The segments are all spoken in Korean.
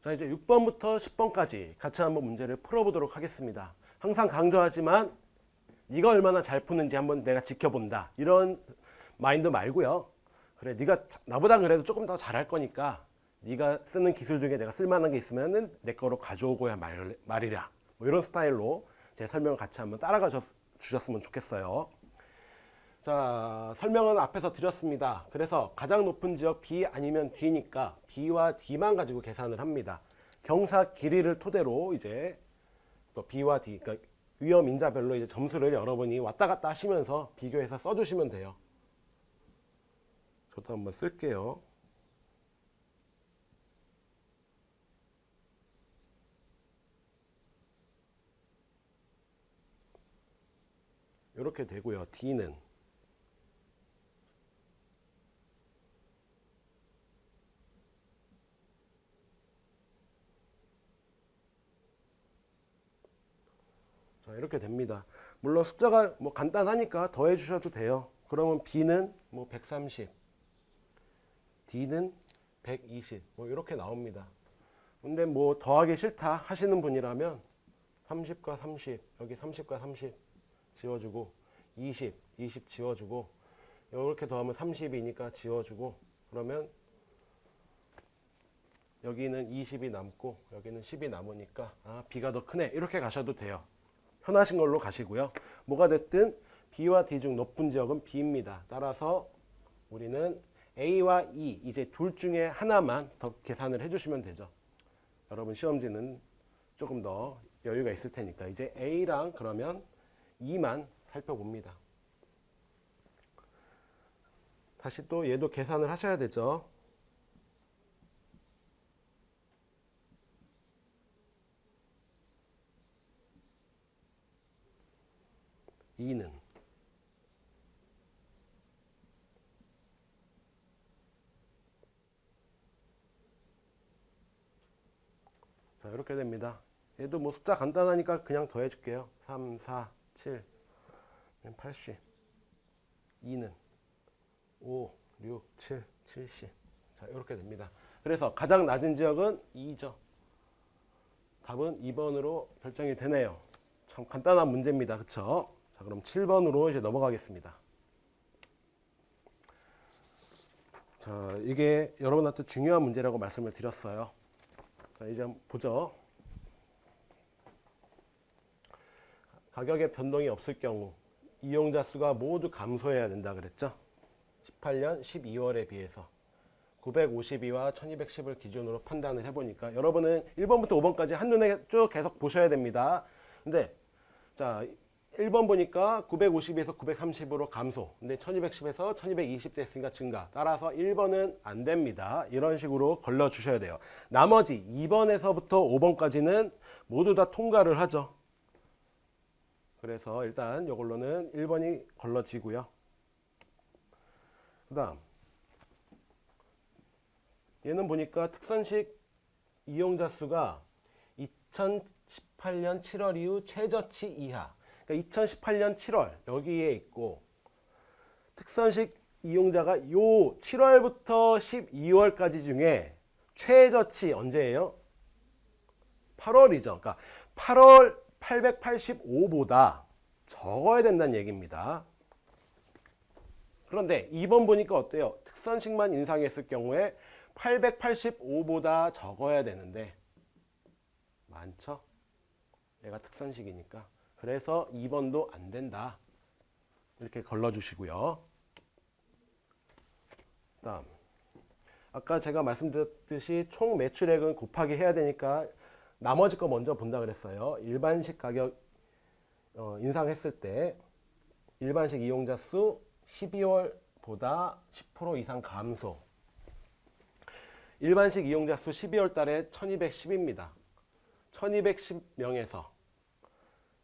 자, 이제 6번부터 10번까지 같이 한번 문제를 풀어보도록 하겠습니다. 항상 강조하지만 네가 얼마나 잘 푸는지 한번 내가 지켜본다, 이런 마인드 말고요. 그래, 네가 나보다 그래도 조금 더 잘할 거니까 네가 쓰는 기술 중에 내가 쓸만한 게 있으면은 내 거로 가져오고야 말이랴, 뭐 이런 스타일로 제 설명을 같이 한번 따라가 주셨으면 좋겠어요. 자, 설명은 앞에서 드렸습니다. 그래서 가장 높은 지역 B 아니면 D니까 B와 D만 가지고 계산을 합니다. 경사 길이를 토대로 이제 또 B와 D, 그러니까 위험 인자별로 이제 점수를 여러분이 왔다 갔다 하시면서 비교해서 써주시면 돼요. 저도 한번 쓸게요. 이렇게 되고요. D는 자, 이렇게 됩니다. 물론 숫자가 뭐 간단하니까 더해 주셔도 돼요. 그러면 B는 뭐 130, D는 120, 뭐 이렇게 나옵니다. 근데 뭐 더하기 싫다 하시는 분이라면 30과 30, 여기 30과 30 지워주고 20, 20 지워주고 이렇게 더하면 30이니까 지워주고, 그러면 여기는 20이 남고 여기는 10이 남으니까 아, B가 더 크네, 이렇게 가셔도 돼요. 편하신 걸로 가시고요. 뭐가 됐든 B와 D 중 높은 지역은 B입니다. 따라서 우리는 A와 E, 이제 둘 중에 하나만 더 계산을 해주시면 되죠. 여러분 시험지는 조금 더 여유가 있을 테니까 이제 A랑 그러면 E만 살펴봅니다. 다시 또 얘도 계산을 하셔야 되죠. E는 자, 이렇게 됩니다. 얘도 뭐 숫자 간단하니까 그냥 더해줄게요. 3, 4, 7, 80. 2는 5, 6, 7, 70. 자, 이렇게 됩니다. 그래서 가장 낮은 지역은 2죠. 답은 2번으로 결정이 되네요. 참 간단한 문제입니다. 그쵸? 자, 그럼 7번으로 이제 넘어가겠습니다. 자, 이게 여러분한테 중요한 문제라고 말씀을 드렸어요. 자, 이제 한번 보죠. 가격의 변동이 없을 경우 이용자 수가 모두 감소해야 된다 그랬죠. 18년 12월에 비해서 952와 1210을 기준으로 판단을 해보니까 여러분은 1번부터 5번까지 한눈에 쭉 계속 보셔야 됩니다. 근데 자, 1번 보니까 952에서 930으로 감소, 근데 1210에서 1220 됐으니까 증가. 따라서 1번은 안 됩니다. 이런 식으로 걸러 주셔야 돼요. 나머지 2번에서부터 5번까지는 모두 다 통과를 하죠. 그래서 일단 이걸로는 1번이 걸러지고요. 그 다음 얘는 보니까 특선식 이용자 수가 2018년 7월 이후 최저치 이하, 그러니까 2018년 7월 여기에 있고, 특선식 이용자가 요 7월부터 12월까지 중에 최저치 언제예요? 8월이죠. 그러니까 8월 885보다 적어야 된다는 얘기입니다. 그런데 2번 보니까 어때요? 특선식만 인상했을 경우에 885보다 적어야 되는데 많죠? 얘가 특선식이니까. 그래서 2번도 안 된다. 이렇게 걸러주시고요. 다음, 아까 제가 말씀드렸듯이 총 매출액은 곱하기 해야 되니까 나머지 거 먼저 본다 그랬어요. 일반식 가격 인상했을 때 일반식 이용자 수 12월보다 10% 이상 감소. 일반식 이용자 수 12월 달에 1210입니다. 1210명에서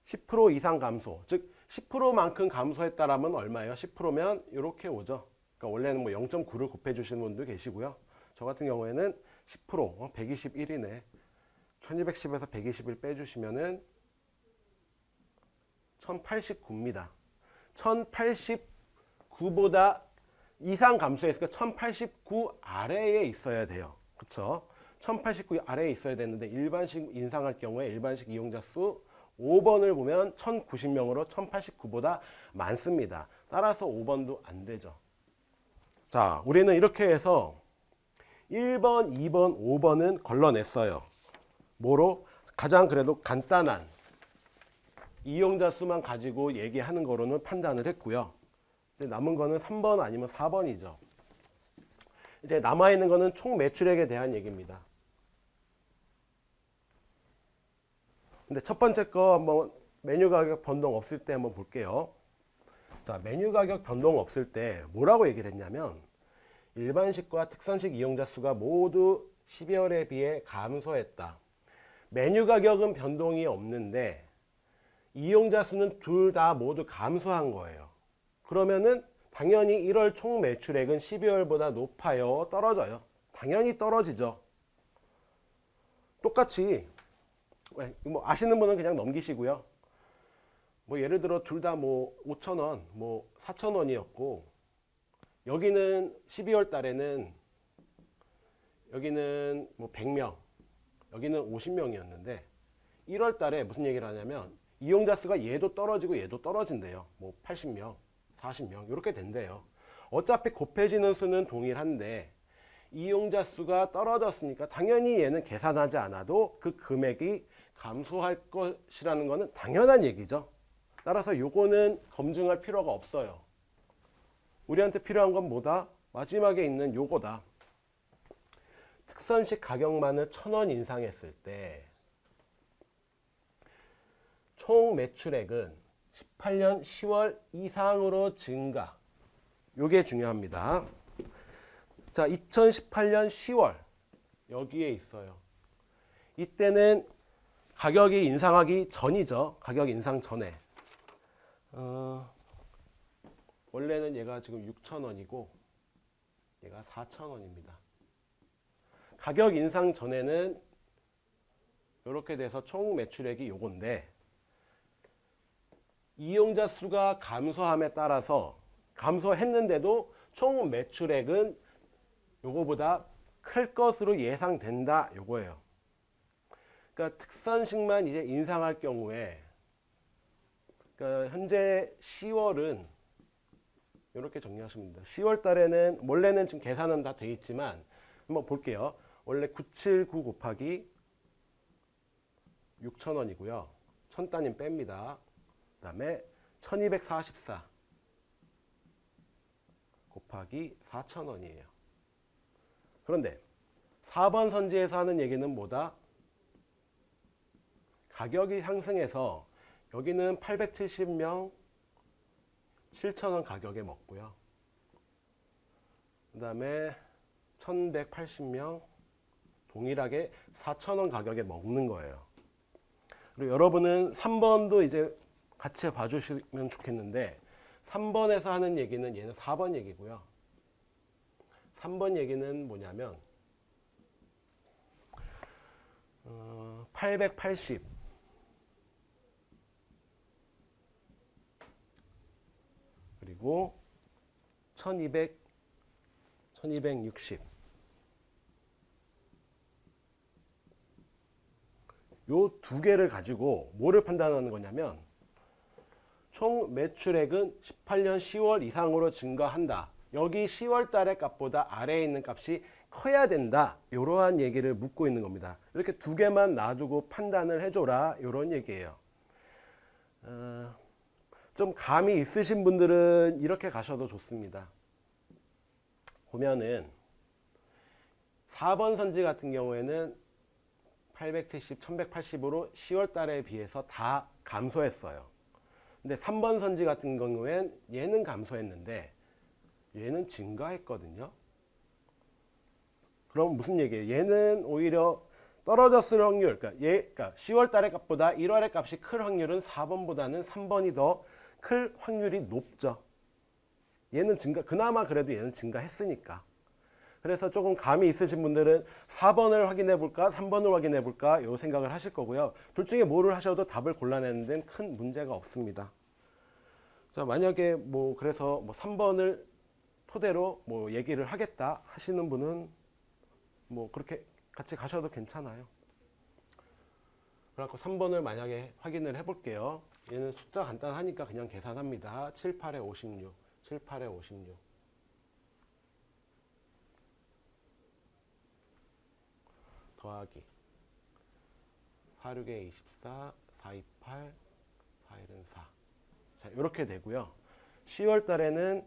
10% 이상 감소, 즉 10%만큼 감소했다라면 얼마예요? 10%면 이렇게 오죠. 그러니까 원래는 뭐 0.9를 곱해 주시는 분도 계시고요. 저 같은 경우에는 10%, 121이네. 1210에서 121 빼주시면은 1089입니다. 1089보다 이상 감소했으니까 1089 아래에 있어야 돼요. 그쵸? 1089 아래에 있어야 되는데 일반식 인상할 경우에 일반식 이용자 수 5번을 보면 1090명으로 1089보다 많습니다. 따라서 5번도 안 되죠. 자, 우리는 이렇게 해서 1번, 2번, 5번은 걸러냈어요. 뭐로? 가장 그래도 간단한 이용자 수만 가지고 얘기하는 거로는 판단을 했고요. 이제 남은 거는 3번 아니면 4번이죠. 이제 남아있는 거는 총 매출액에 대한 얘기입니다. 근데 첫 번째 거 한번 메뉴 가격 변동 없을 때 한번 볼게요. 자, 메뉴 가격 변동 없을 때 뭐라고 얘기를 했냐면 일반식과 특선식 이용자 수가 모두 12월에 비해 감소했다. 메뉴 가격은 변동이 없는데 이용자 수는 둘 다 모두 감소한 거예요. 그러면은 당연히 1월 총 매출액은 12월보다 높아요? 떨어져요? 당연히 떨어지죠. 똑같이 뭐 아시는 분은 그냥 넘기시고요. 뭐 예를 들어 둘 다 뭐 5,000원, 뭐 4,000원이었고 여기는 12월 달에는 여기는 뭐 100명, 여기는 50명이었는데 1월 달에 무슨 얘기를 하냐면 이용자 수가 얘도 떨어지고 얘도 떨어진대요. 뭐 80명, 40명 이렇게 된대요. 어차피 곱해지는 수는 동일한데 이용자 수가 떨어졌으니까 당연히 얘는 계산하지 않아도 그 금액이 감소할 것이라는 것은 당연한 얘기죠. 따라서 요거는 검증할 필요가 없어요. 우리한테 필요한 건 뭐다? 마지막에 있는 요거다. 특선식 가격만을 1,000원 인상했을 때 총 매출액은 18년 10월 이상으로 증가. 요게 중요합니다. 자, 2018년 10월 여기에 있어요. 이때는 가격이 인상하기 전이죠. 가격 인상 전에. 원래는 얘가 지금 6,000원이고 얘가 4,000원입니다. 가격 인상 전에는 이렇게 돼서 총 매출액이 요건데 이용자 수가 감소함에 따라서 감소했는데도 총 매출액은 요거보다 클 것으로 예상된다 요거예요. 그러니까 특선식만 이제 인상할 경우에 그러니까 현재 10월은 이렇게 정리하시면 됩니다. 10월 달에는 원래는 지금 계산은 다 돼 있지만 한번 볼게요. 원래 979 곱하기 6,000원이고요. 1,000단임 뺍니다. 그 다음에 1244 곱하기 4,000원이에요. 그런데 4번 선지에서 하는 얘기는 뭐다? 가격이 상승해서 여기는 870명 7,000원 가격에 먹고요. 그 다음에 1180명 동일하게 4,000원 가격에 먹는 거예요. 그리고 여러분은 3번도 이제 같이 봐주시면 좋겠는데 3번에서 하는 얘기는 얘는 4번 얘기고요. 3번 얘기는 뭐냐면 880 그리고 1200 1260 요 두 개를 가지고 뭐를 판단하는 거냐면 총 매출액은 18년 10월 이상으로 증가한다. 여기 10월 달의 값보다 아래에 있는 값이 커야 된다. 이러한 얘기를 묻고 있는 겁니다. 이렇게 두 개만 놔두고 판단을 해줘라. 이런 얘기예요. 좀 감이 있으신 분들은 이렇게 가셔도 좋습니다. 보면은 4번 선지 같은 경우에는 870, 1180으로 10월 달에 비해서 다 감소했어요. 근데 3번 선지 같은 경우엔 얘는 감소했는데 얘는 증가했거든요. 그럼 무슨 얘기예요? 얘는 오히려 떨어졌을 확률, 그러니까 10월 달의 값보다 1월의 값이 클 확률은 4번보다는 3번이 더 클 확률이 높죠. 얘는 증가, 그나마 그래도 얘는 증가했으니까. 그래서 조금 감이 있으신 분들은 4번을 확인해 볼까 3번을 확인해 볼까 요 생각을 하실 거고요. 둘 중에 뭐를 하셔도 답을 골라내는 데는 큰 문제가 없습니다. 자, 만약에 뭐 그래서 뭐 3번을 토대로 뭐 얘기를 하겠다 하시는 분은 뭐 그렇게 같이 가셔도 괜찮아요. 그래갖고 3번을 만약에 확인을 해볼게요. 얘는 숫자 간단하니까 그냥 계산합니다. 7, 8에 56, 7, 8에 56. 더하기 4, 6에 24, 4, 2, 8, 4, 1은 4. 자, 이렇게 되고요. 10월 달에는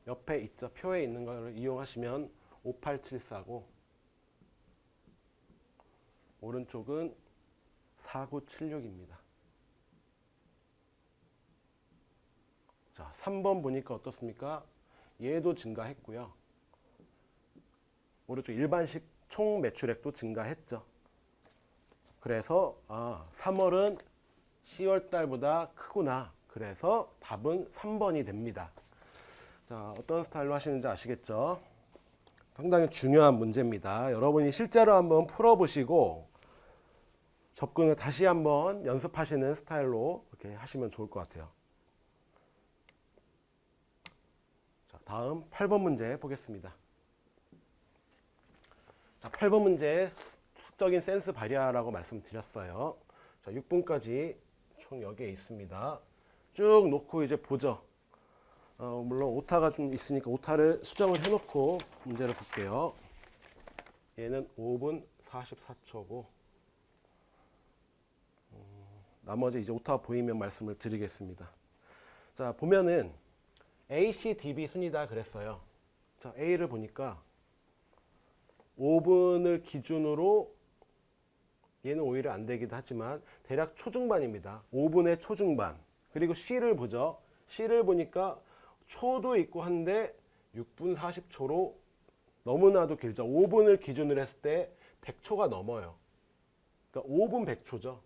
옆에 있죠. 표에 있는 걸 이용하시면 5874고 오른쪽은 4976입니다. 자, 3번 보니까 어떻습니까? 얘도 증가했고요. 오른쪽 일반식 총 매출액도 증가했죠. 그래서 3월은 10월 달보다 크구나. 그래서 답은 3번이 됩니다. 자, 어떤 스타일로 하시는지 아시겠죠? 상당히 중요한 문제입니다. 여러분이 실제로 한번 풀어보시고 접근을 다시 한번 연습하시는 스타일로 이렇게 하시면 좋을 것 같아요. 자, 다음 8번 문제 보겠습니다. 자, 8번 문제 수적인 센스 발휘하라고 말씀드렸어요. 자, 6분까지 총 여기에 있습니다. 쭉 놓고 이제 보죠. 물론 오타가 좀 있으니까 오타를 수정을 해놓고 문제를 볼게요. 얘는 5분 44초고 나머지 이제 오타 보이면 말씀을 드리겠습니다. 자, 보면은 A, C, D, B 순이다 그랬어요. 자, A를 보니까 5분을 기준으로 얘는 오히려 안 되기도 하지만 대략 초중반입니다. 5분의 초중반. 그리고 C를 보죠. C를 보니까 초도 있고 한데 6분 40초로 너무나도 길죠. 5분을 기준으로 했을 때 100초가 넘어요. 그러니까 5분 100초죠.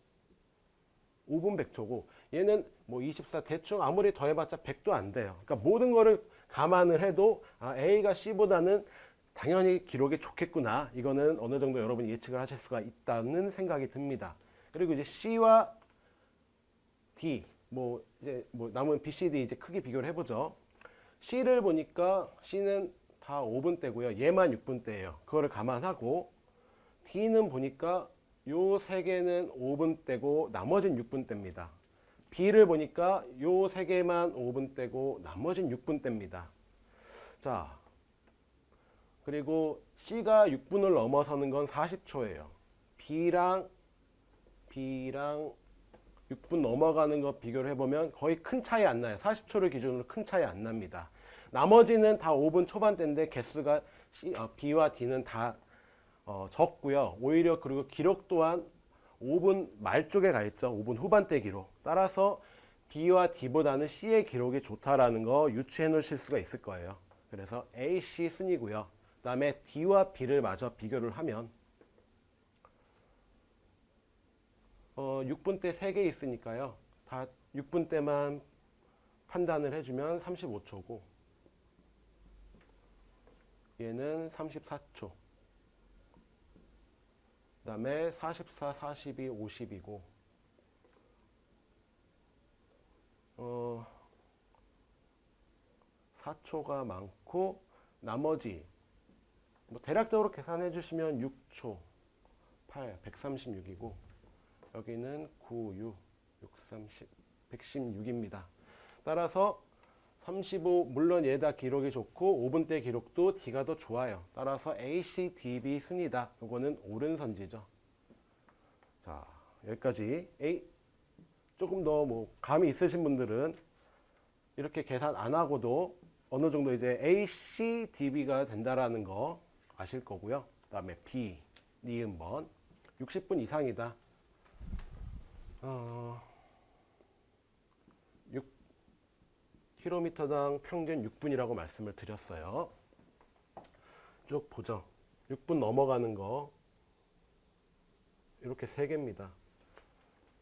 5분 100초고 얘는 뭐 24 대충 아무리 더해봤자 100도 안 돼요. 그러니까 모든 거를 감안을 해도 A가 C보다는 당연히 기록이 좋겠구나. 이거는 어느 정도 여러분이 예측을 하실 수가 있다는 생각이 듭니다. 그리고 이제 C와 D 이제 남은 B, C, D 이제 크게 비교를 해보죠. C를 보니까 C는 다 5분대고요. 얘만 6분대예요. 그거를 감안하고 D는 보니까 요 세 개는 5분대고 나머진 6분대입니다. B를 보니까 요 세 개만 5분대고 나머진 6분대입니다. 자, 그리고 C가 6분을 넘어서는 건 40초예요. B랑 6분 넘어가는 거 비교를 해보면 거의 큰 차이 안 나요. 40초를 기준으로 큰 차이 안 납니다. 나머지는 다 5분 초반대인데 개수가 B와 D는 다 적고요. 오히려 그리고 기록 또한 5분 말 쪽에 가 있죠. 5분 후반대 기록. 따라서 B와 D보다는 C의 기록이 좋다라는 거 유추해 놓으실 수가 있을 거예요. 그래서 A, C 순이고요. 그 다음에 D와 B를 마저 비교를 하면 6분대 3개 있으니까요. 다 6분대만 판단을 해주면 35초고 얘는 34초. 그 다음에 44, 42, 50이고 4초가 많고 나머지 대략적으로 계산해 주시면 6초, 8, 136이고 여기는 9, 6, 6, 30, 116입니다. 따라서 35, 물론 얘 다 기록이 좋고 5분대 기록도 D가 더 좋아요. 따라서 A, C, D, B 순이다. 이거는 옳은 선지죠. 자, 여기까지. 조금 더 감이 있으신 분들은 이렇게 계산 안 하고도 어느 정도 이제 A, C, D, B가 된다라는 거 아실 거고요. 그 다음에 B, 니은번 60분 이상이다. 6km당 평균 6분이라고 말씀을 드렸어요. 쭉 보죠. 6분 넘어가는 거 이렇게 3개입니다.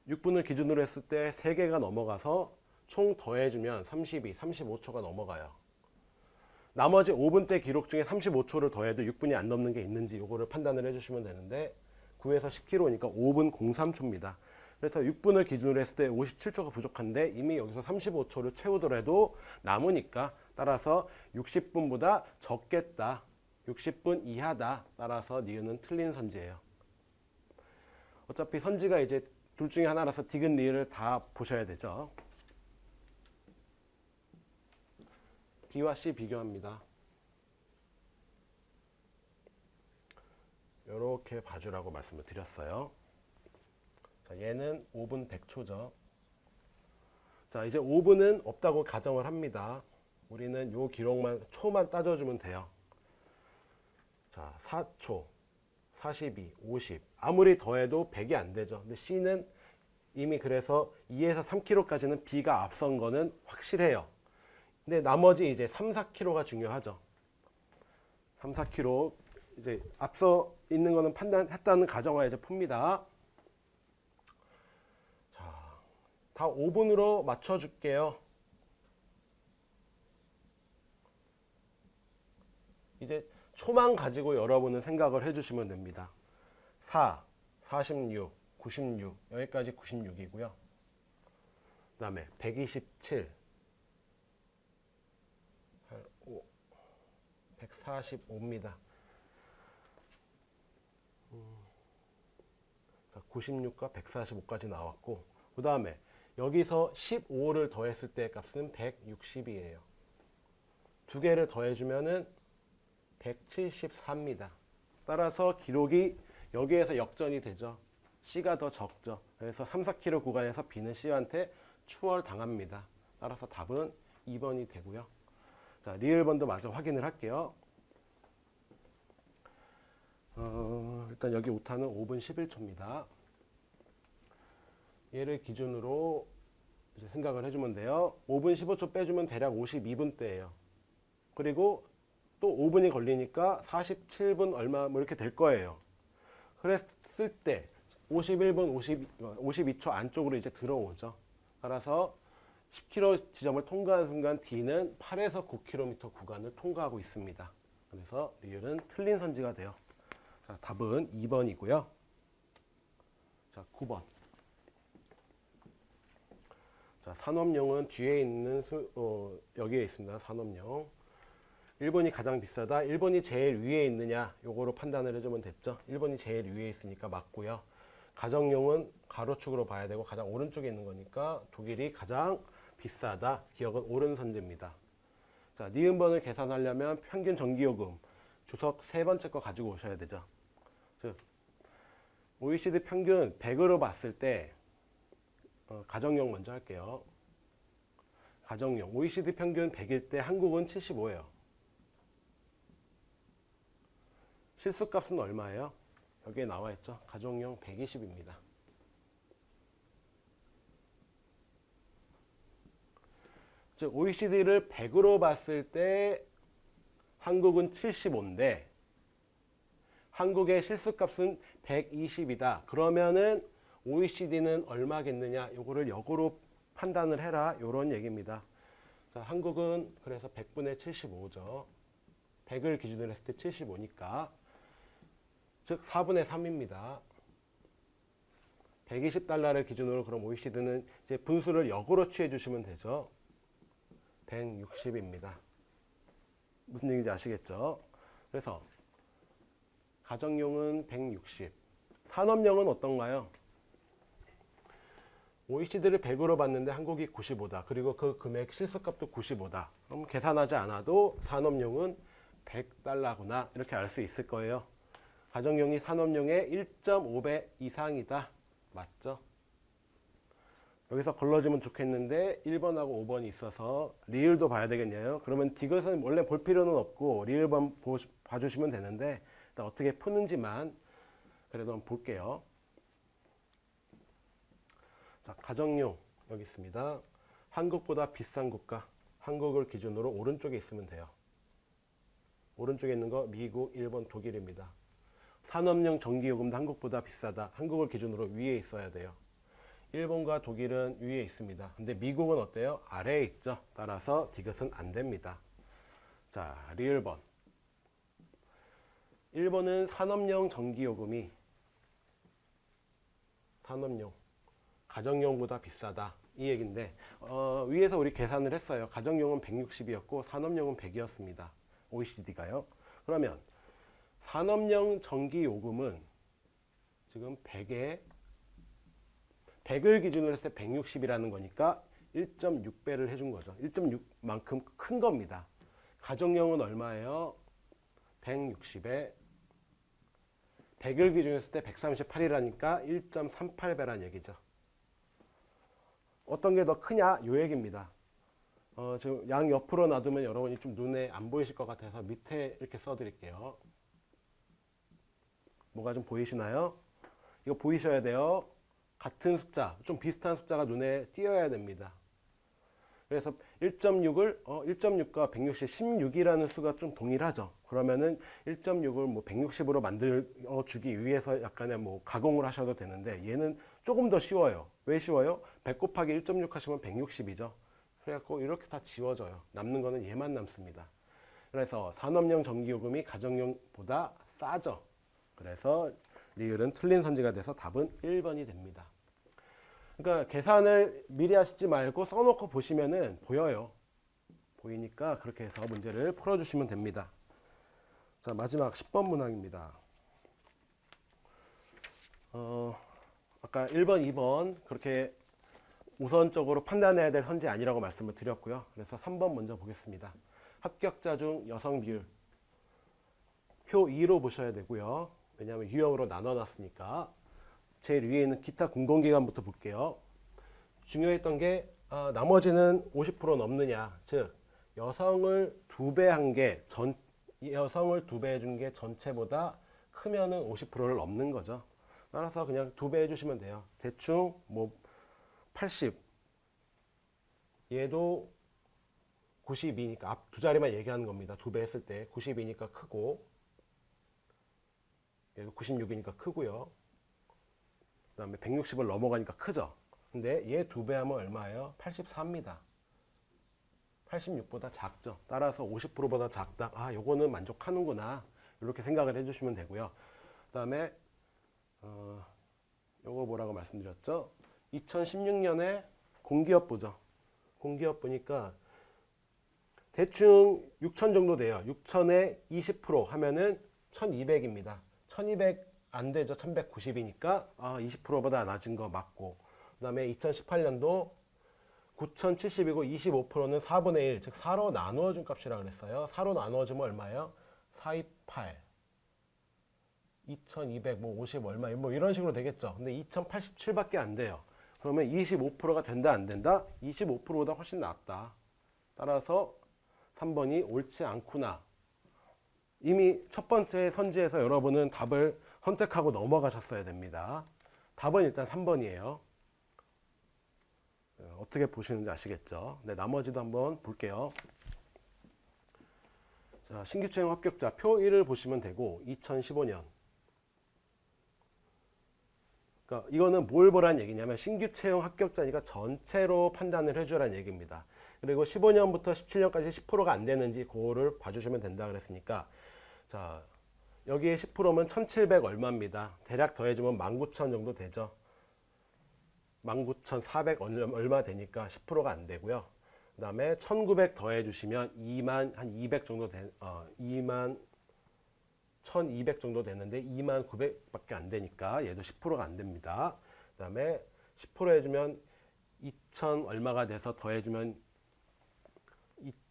6분을 기준으로 했을 때 3개가 넘어가서 총 더해주면 32, 35초가 넘어가요. 나머지 5분대 기록 중에 35초를 더해도 6분이 안 넘는 게 있는지 이거를 판단을 해주시면 되는데 9에서 10km니까 5분 03초입니다. 그래서 6분을 기준으로 했을 때 57초가 부족한데 이미 여기서 35초를 채우더라도 남으니까 따라서 60분보다 적겠다. 60분 이하다. 따라서 니은은 틀린 선지예요. 어차피 선지가 이제 둘 중에 하나라서 디귿 리을을 다 보셔야 되죠. B와 C 비교합니다. 이렇게 봐주라고 말씀을 드렸어요. 자, 얘는 5분 100초죠. 자, 이제 5분은 없다고 가정을 합니다. 우리는 요 기록만 초만 따져주면 돼요. 자, 4초, 42, 50. 아무리 더해도 100이 안 되죠. 근데 C는 이미 그래서 2에서 3km까지는 B가 앞선 거는 확실해요. 근데 나머지 이제 3, 4km가 중요하죠. 3, 4km 이제 앞서 있는 거는 판단했다는 가정하에 이제 풉니다. 자, 다 5분으로 맞춰줄게요. 이제 초만 가지고 여러분은 생각을 해주시면 됩니다. 4, 46, 96 여기까지 96이고요. 그 다음에 127, 145입니다. 96과 145까지 나왔고, 그 다음에 여기서 15를 더했을 때 값은 160이에요. 두 개를 더해주면은 174입니다. 따라서 기록이 여기에서 역전이 되죠. C가 더 적죠. 그래서 3, 4km 구간에서 B는 C한테 추월당합니다. 따라서 답은 2번이 되고요. 자, 리을번도 마저 확인을 할게요. 일단 여기 오타는 5분 11초입니다. 얘를 기준으로 이제 생각을 해주면 돼요. 5분 15초 빼주면 대략 52분대예요. 그리고 또 5분이 걸리니까 47분 얼마 뭐 이렇게 될 거예요. 그랬을 때 51분 52초 안쪽으로 이제 들어오죠. 따라서 10km 지점을 통과하는 순간 D는 8에서 9km 구간을 통과하고 있습니다. 그래서 리을은 틀린 선지가 돼요. 자, 답은 2번이고요. 자, 9번. 자, 산업용은 뒤에 있는 여기에 있습니다. 산업용. 1번이 가장 비싸다. 1번이 제일 위에 있느냐. 요거로 판단을 해주면 됐죠. 1번이 제일 위에 있으니까 맞고요. 가정용은 가로축으로 봐야 되고 가장 오른쪽에 있는 거니까 독일이 가장 비싸다. 기억은 옳은 선지입니다. 자, 니은번을 계산하려면 평균 전기요금 주석 세 번째 거 가지고 오셔야 되죠. 즉 OECD 평균 100으로 봤을 때 가정용 먼저 할게요. 가정용 OECD 평균 100일 때 한국은 75예요. 실수값은 얼마예요? 여기에 나와 있죠. 가정용 120입니다. 즉 OECD를 100으로 봤을 때 한국은 75인데 한국의 실수값은 120이다. 그러면은 OECD는 얼마겠느냐? 요거를 역으로 판단을 해라. 요런 얘기입니다. 자, 한국은 그래서 100분의 75죠. 100을 기준으로 했을 때 75니까 즉 4분의 3입니다. 120달러를 기준으로 그럼 OECD는 이제 분수를 역으로 취해 주시면 되죠. 160입니다. 무슨 얘기인지 아시겠죠? 그래서 가정용은 160, 산업용은 어떤가요? OECD를 100으로 봤는데 한국이 95다. 그리고 그 금액 실수값도 95다. 그럼 계산하지 않아도 산업용은 100달러구나 이렇게 알 수 있을 거예요. 가정용이 산업용의 1.5배 이상이다. 맞죠? 여기서 걸러지면 좋겠는데 1번하고 5번이 있어서 리을도 봐야 되겠네요. 그러면 디귿은 원래 볼 필요는 없고 리을번 봐주시면 되는데 일단 어떻게 푸는지만 그래도 한번 볼게요. 자, 가정용 여기 있습니다. 한국보다 비싼 국가, 한국을 기준으로 오른쪽에 있으면 돼요. 오른쪽에 있는 거 미국, 일본, 독일입니다. 산업용 전기요금도 한국보다 비싸다. 한국을 기준으로 위에 있어야 돼요. 일본과 독일은 위에 있습니다. 근데 미국은 어때요? 아래에 있죠. 따라서 디귿은 안 됩니다. 자, 리을번. 일본은 산업용 전기요금이 산업용, 가정용보다 비싸다. 이 얘기인데 위에서 우리 계산을 했어요. 가정용은 160이었고 산업용은 100이었습니다. OECD가요. 그러면 산업용 전기 요금은 지금 100을 기준으로 했을 때 160이라는 거니까 1.6배를 해준 거죠. 1.6만큼 큰 겁니다. 가정용은 얼마예요? 160에 100을 기준으로 했을 때 138이라니까 1.38배란 얘기죠. 어떤 게 더 크냐? 요 얘기입니다. 지금 양 옆으로 놔두면 여러분이 좀 눈에 안 보이실 것 같아서 밑에 이렇게 써드릴게요. 뭐가 좀 보이시나요? 이거 보이셔야 돼요. 같은 숫자, 좀 비슷한 숫자가 눈에 띄어야 됩니다. 그래서 1.6과 160, 16이라는 수가 좀 동일하죠. 그러면은 1.6을 뭐 160으로 만들어 주기 위해서 약간의 뭐 가공을 하셔도 되는데 얘는 조금 더 쉬워요. 왜 쉬워요? 100 곱하기 1.6 하시면 160이죠. 그래갖고 이렇게 다 지워져요. 남는 거는 얘만 남습니다. 그래서 산업용 전기요금이 가정용보다 싸죠. 그래서 리을은 틀린 선지가 돼서 답은 1번이 됩니다. 그러니까 계산을 미리 하시지 말고 써놓고 보시면은 보여요. 보이니까 그렇게 해서 문제를 풀어주시면 됩니다. 자, 마지막 10번 문항입니다. 아까 1번, 2번 그렇게 우선적으로 판단해야 될 선지 아니라고 말씀을 드렸고요. 그래서 3번 먼저 보겠습니다. 합격자 중 여성 비율 표 2로 보셔야 되고요. 왜냐하면 유형으로 나눠놨으니까. 제일 위에 있는 기타 공공기관부터 볼게요. 중요했던 게 나머지는 50% 넘느냐, 즉 여성을 2배 한 게 여성을 2배 해준 게 전체보다 크면은 50%를 넘는 거죠. 따라서 그냥 2배 해주시면 돼요. 대충 뭐 80, 얘도 92니까 앞 두 자리만 얘기하는 겁니다. 2배 했을 때 92니까 크고, 얘도 96이니까 크고요. 그 다음에 160을 넘어가니까 크죠. 근데 얘 2배 하면 얼마예요? 84입니다. 86보다 작죠. 따라서 50%보다 작다. 아, 요거는 만족하는구나. 이렇게 생각을 해주시면 되고요. 그 다음에 요거 뭐라고 말씀드렸죠? 2016년에 공기업부죠. 공기업부니까 대충 6천 정도 돼요. 6천에 20% 하면은 1200입니다. 1200 안 되죠. 1190이니까 20%보다 낮은 거 맞고, 그 다음에 2018년도 9070이고 25%는 4분의 1, 즉 4로 나누어준 값이라고 그랬어요. 4로 나누어주면 얼마예요? 428, 2200, 뭐 50 얼마, 뭐 이런 식으로 되겠죠. 근데 2087밖에 안 돼요. 그러면 25%가 된다, 안 된다? 25%보다 훨씬 낫다. 따라서 3번이 옳지 않구나. 이미 첫 번째 선지에서 여러분은 답을 선택하고 넘어가셨어야 됩니다. 답은 일단 3번이에요. 어떻게 보시는지 아시겠죠? 네, 나머지도 한번 볼게요. 자, 신규 채용 합격자 표 1을 보시면 되고, 2015년. 그러니까 이거는 뭘 보라는 얘기냐면 신규 채용 합격자니까 전체로 판단을 해주라는 얘기입니다. 그리고 15년부터 17년까지 10%가 안 되는지 그거를 봐주시면 된다 그랬으니까, 자, 여기에 10%면 1700 얼마입니다. 대략 더해주면 19,000 정도 되죠. 19,400 얼마 되니까 10%가 안 되고요. 그 다음에 1900 더해주시면 2만 한 200 정도 2만 1200 정도 되는데 2만 900밖에 안 되니까 얘도 10%가 안 됩니다. 그 다음에 10% 해주면 2000 얼마가 돼서 더해주면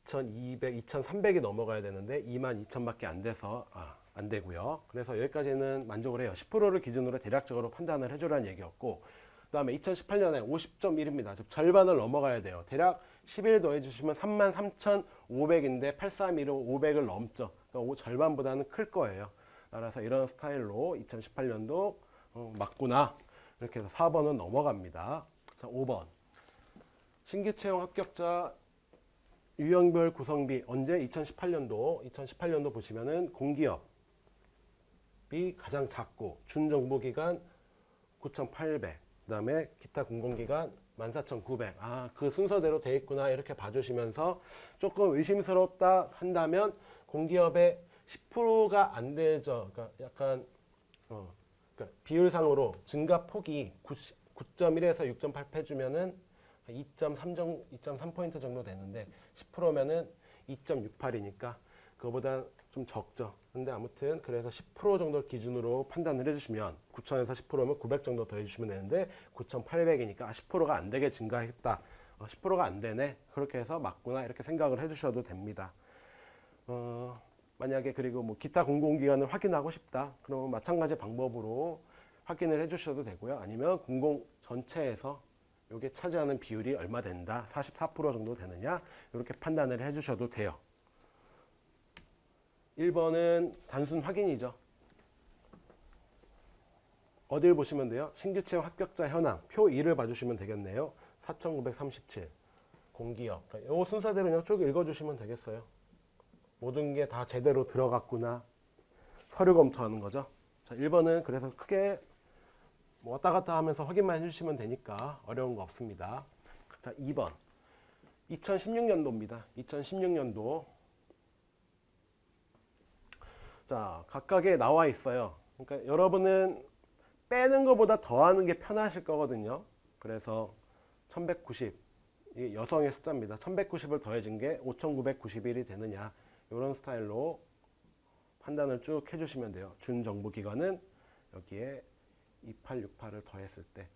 2200, 2300이 넘어가야 되는데 22,000밖에 안 돼서 안 되고요. 그래서 여기까지는 만족을 해요. 10%를 기준으로 대략적으로 판단을 해주라는 얘기였고, 그 다음에 2018년에 50.1입니다. 즉 절반을 넘어가야 돼요. 대략 11 더해주시면 33,500인데 831은 500을 넘죠. 그러니까 절반보다는 클 거예요. 따라서 이런 스타일로 2018년도 맞구나. 이렇게 해서 4번은 넘어갑니다. 자, 5번. 신규 채용 합격자 유형별 구성비 언제? 2018년도 보시면은 공기업이 가장 작고 준정보기관 9,800, 그 다음에 기타 공공기관 14,900. 그 순서대로 돼 있구나 이렇게 봐주시면서 조금 의심스럽다 한다면 공기업의 10%가 안 되죠. 그러니까 약간 그러니까 비율상으로 증가 폭이 9.1에서 6.8 해주면은 2.3포인트 정도 되는데 10%면은 2.68이니까 그거보다 좀 적죠. 근데 아무튼 그래서 10% 정도 기준으로 판단을 해주시면 9,000에서 10%면 900 정도 더 해주시면 되는데 9,800이니까 10%가 안 되게 증가했다. 10%가 안 되네. 그렇게 해서 맞구나 이렇게 생각을 해주셔도 됩니다. 만약에 그리고 뭐 기타 공공기관을 확인하고 싶다. 그러면 마찬가지 방법으로 확인을 해주셔도 되고요. 아니면 공공 전체에서 이게 차지하는 비율이 얼마 된다. 44% 정도 되느냐. 이렇게 판단을 해주셔도 돼요. 1번은 단순 확인이죠. 어딜 보시면 돼요? 신규 채용 합격자 현황 표 2를 봐주시면 되겠네요. 4,937 공기업. 이 순서대로 그냥 쭉 읽어주시면 되겠어요. 모든 게 다 제대로 들어갔구나. 서류 검토하는 거죠. 자, 1번은 그래서 크게 뭐 왔다 갔다 하면서 확인만 해주시면 되니까 어려운 거 없습니다. 자, 2번 2016년도입니다. 2016년도 자, 각각에 나와 있어요. 그러니까 여러분은 빼는 것보다 더하는 게 편하실 거거든요. 그래서 1190 이게 여성의 숫자입니다. 1190을 더해진 게 5991이 되느냐 이런 스타일로 판단을 쭉 해주시면 돼요. 준정부기관은 여기에 2868을 더했을 때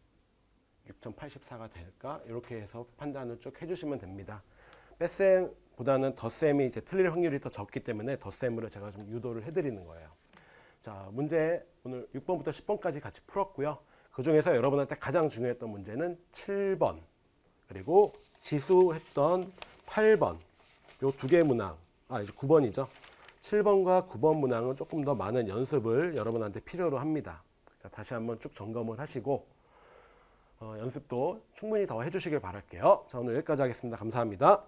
6084가 될까 이렇게 해서 판단을 쭉 해주시면 됩니다. 뺄셈보다는 덧셈이 이제 틀릴 확률이 더 적기 때문에 덧셈으로 제가 좀 유도를 해드리는 거예요. 자, 문제 오늘 6번부터 10번까지 같이 풀었고요. 그 중에서 여러분한테 가장 중요했던 문제는 7번 그리고 지수했던 8번 요 두 개 문항 이제 9번이죠. 7번과 9번 문항은 조금 더 많은 연습을 여러분한테 필요로 합니다. 그러니까 다시 한번 쭉 점검을 하시고 연습도 충분히 더 해주시길 바랄게요. 자, 오늘 여기까지 하겠습니다. 감사합니다.